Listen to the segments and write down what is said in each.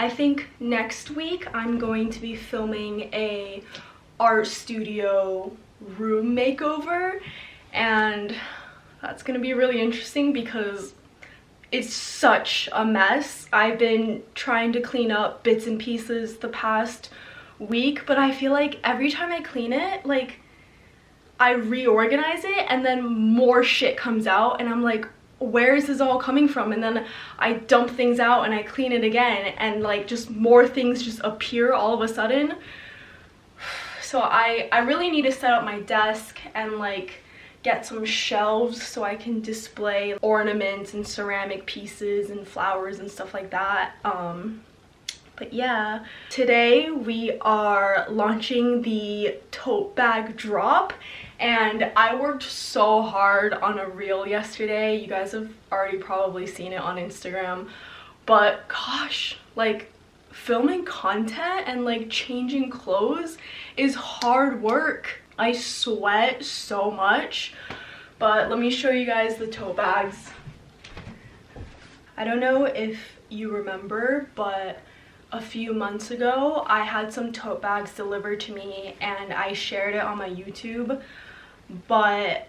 I think next week I'm going to be filming a art studio room makeover, and that's gonna be really interesting because it's such a mess. I've been trying to clean up bits and pieces the past week, but I feel like every time I clean it, like, I reorganize it and then more shit comes out and I'm like, where is this all coming from? And then I dump things out and I clean it again and like just more things just appear all of a sudden. So I really need to set up my desk and like get some shelves so I can display ornaments and ceramic pieces and flowers and stuff like that. But yeah, today we are launching the tote bag drop, and I worked so hard on a reel yesterday. You guys have already probably seen it on Instagram, but gosh, like filming content and like changing clothes is hard work. I sweat so much, but let me show you guys the tote bags. I don't know if you remember, but a few months ago I had some tote bags delivered to me and I shared it on my YouTube, but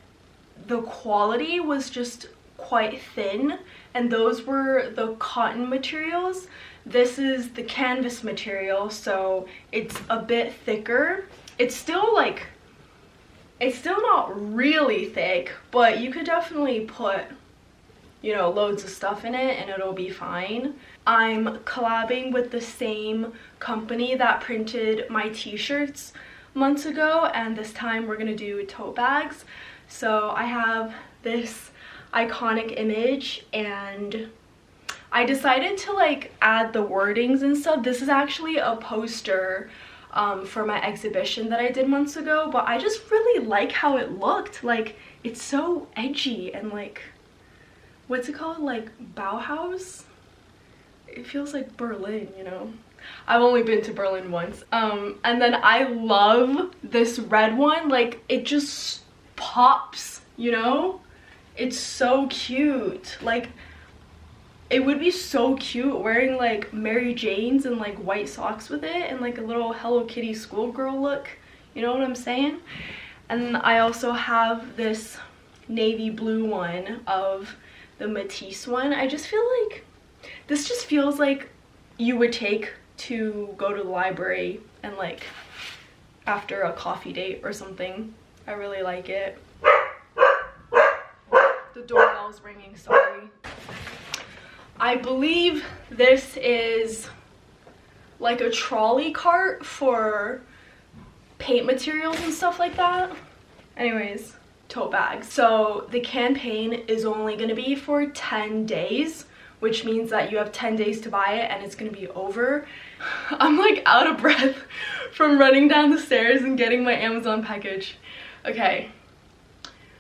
the quality was just quite thin, and those were the cotton materials. This is the canvas material, so it's a bit thicker. It's still like, it's still not really thick, but you could definitely put, you know, loads of stuff in it and it'll be fine. I'm collabing with the same company that printed my t-shirts months ago, and this time we're gonna do tote bags. So I have this iconic image and I decided to like add the wordings and stuff. This is actually a poster for my exhibition that I did months ago, but I just really like how it looked. Like, it's so edgy and like, what's it called, like Bauhaus? It feels like Berlin, you know. I've only been to Berlin once. And then I love this red one. Like, it just pops, you know. It's so cute. Like, it would be so cute wearing like Mary Jane's and like white socks with it and like a little Hello Kitty schoolgirl look, you know what I'm saying? And I also have this navy blue one of the Matisse one. I just feel like this just feels like you would take to go to the library and like after a coffee date or something. I really like it. The doorbell's ringing, sorry. I believe this is like a trolley cart for paint materials and stuff like that. Anyways, tote bags. So the campaign is only gonna be for 10 days, which means that you have 10 days to buy it and it's gonna be over. I'm like out of breath from running down the stairs and getting my Amazon package. Okay.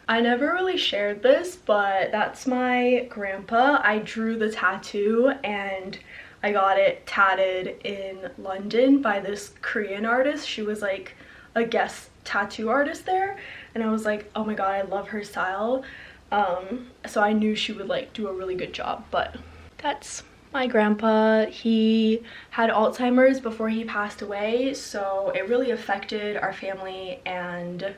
I never really shared this, but that's my grandpa. I drew the tattoo and I got it tatted in London by this Korean artist. She was like a guest tattoo artist there, and I was like, oh my god, I love her style. So I knew she would like do a really good job. But that's my grandpa. He had Alzheimer's before he passed away, so it really affected our family, and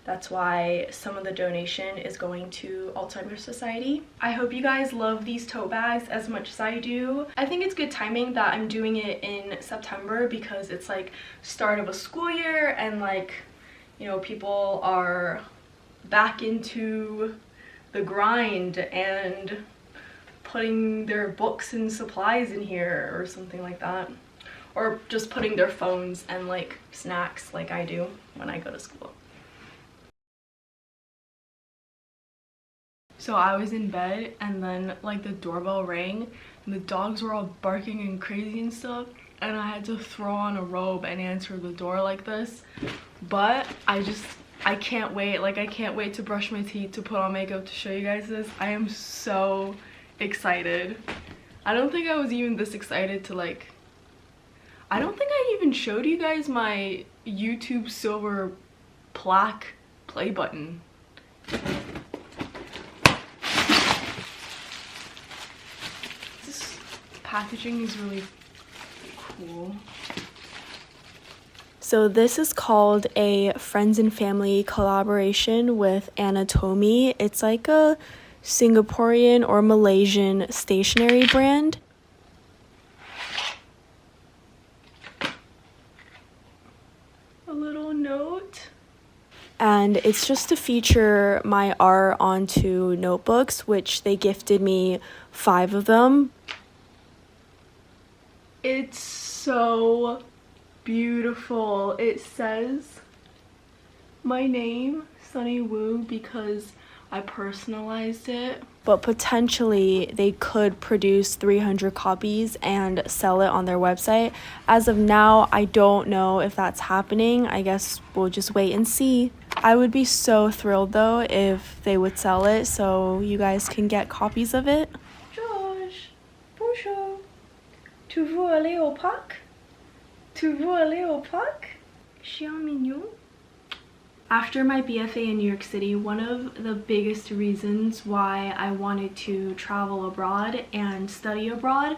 that's why some of the donation is going to Alzheimer's Society. I hope you guys love these tote bags as much as I do. I think it's good timing that I'm doing it in September because it's like start of a school year and like, you know, people are back into the grind and putting their books and supplies in here or something like that. Or just putting their phones and like snacks like I do when I go to school. So I was in bed and then like the doorbell rang and the dogs were all barking and crazy and stuff, and I had to throw on a robe and answer the door like this. But I can't wait. Like, I can't wait to brush my teeth, to put on makeup, to show you guys this. I am so excited. I don't think I was even this excited to like, I don't think I even showed you guys my YouTube silver plaque play button. Packaging is really cool. So this is called a friends and family collaboration with Tomy. It's like a Singaporean or Malaysian stationery brand. A little note. And it's just to feature my art onto notebooks, which they gifted me 5 of them. It's so beautiful. It says my name, SunnyWu, because I personalized it. But potentially they could produce 300 copies and sell it on their website. As of now, I don't know if that's happening. I guess we'll just wait and see. I would be so thrilled though if they would sell it so you guys can get copies of it. George, bonjour. Tu veux aller au parc? Tu veux aller au parc? Chien mignon. After my BFA in New York City, one of the biggest reasons why I wanted to travel abroad and study abroad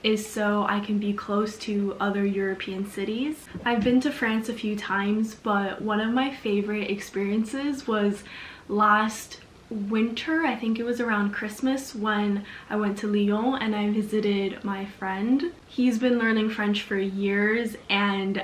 is so I can be close to other European cities. I've been to France a few times, but one of my favorite experiences was last winter. I think it was around Christmas when I went to Lyon and I visited my friend. He's been learning French for years and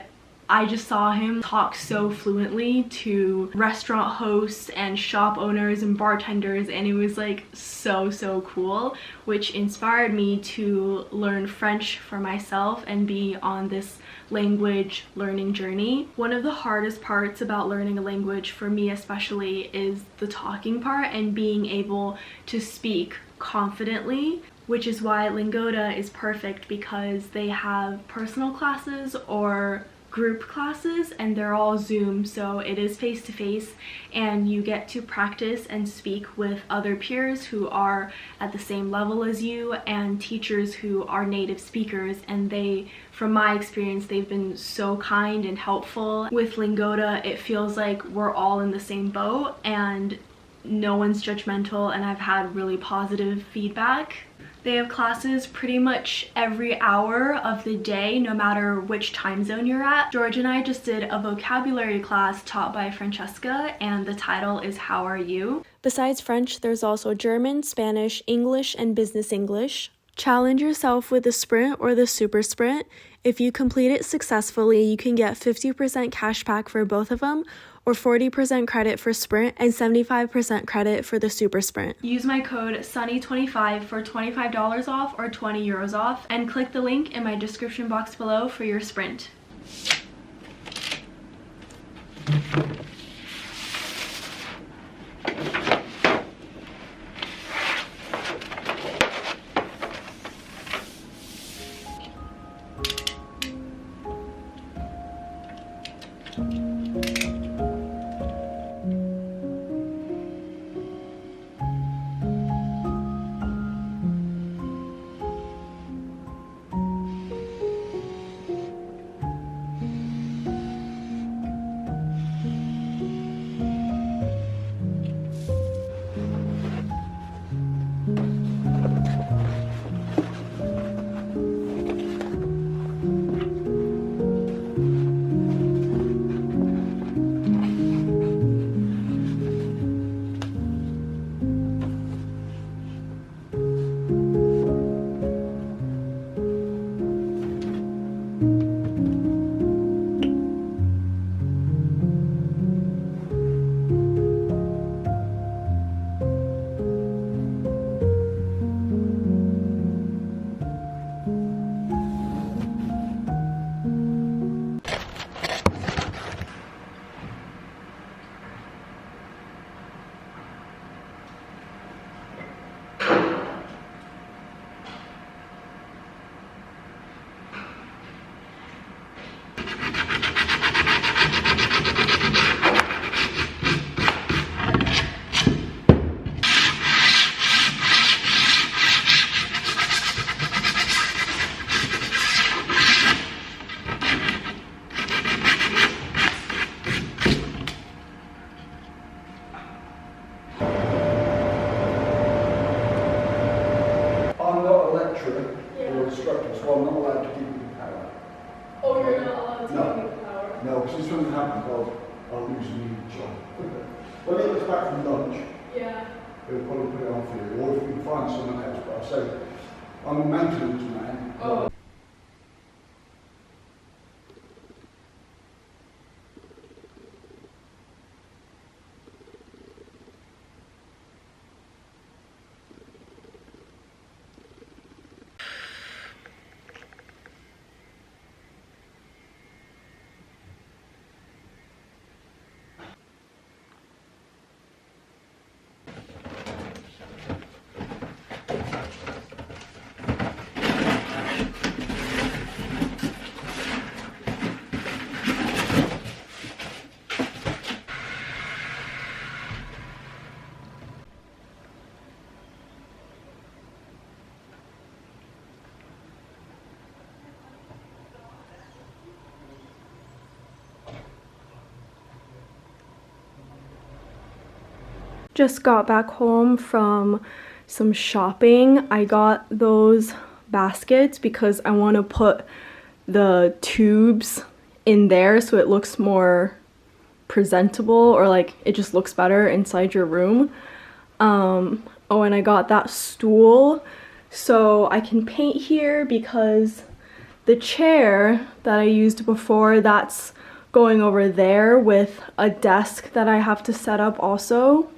I just saw him talk so fluently to restaurant hosts and shop owners and bartenders, and it was like so cool, which inspired me to learn French for myself and be on this language learning journey. One of the hardest parts about learning a language, for me especially, is the talking part and being able to speak confidently, which is why Lingoda is perfect because they have personal classes or group classes and they're all Zoom, so it is face-to-face and you get to practice and speak with other peers who are at the same level as you and teachers who are native speakers, and they, from my experience, they've been so kind and helpful. With Lingoda, it feels like we're all in the same boat and no one's judgmental, and I've had really positive feedback. They have classes pretty much every hour of the day, no matter which time zone you're at. George and I just did a vocabulary class taught by Francesca, and the title is How Are You? Besides French, there's also German, Spanish, English, and Business English. Challenge yourself with the sprint or the super sprint. If you complete it successfully, you can get 50% cash back for both of them, or 40% credit for sprint and 75% credit for the super sprint. Use my code SUNNY25 for $25 off or 20 euros off, and click the link in my description box below for your sprint. if something happens, I'll lose my job. When he gets back from lunch, Yeah. he'll probably put it on for you, or if you can find someone else. But I say, I'm a maintenance man. Oh. Just got back home from some shopping. I got those baskets because I want to put the tubes in there so it looks more presentable, or like it just looks better inside your room. Oh, and I got that stool so I can paint here because the chair that I used before, that's going over there with a desk that I have to set up also.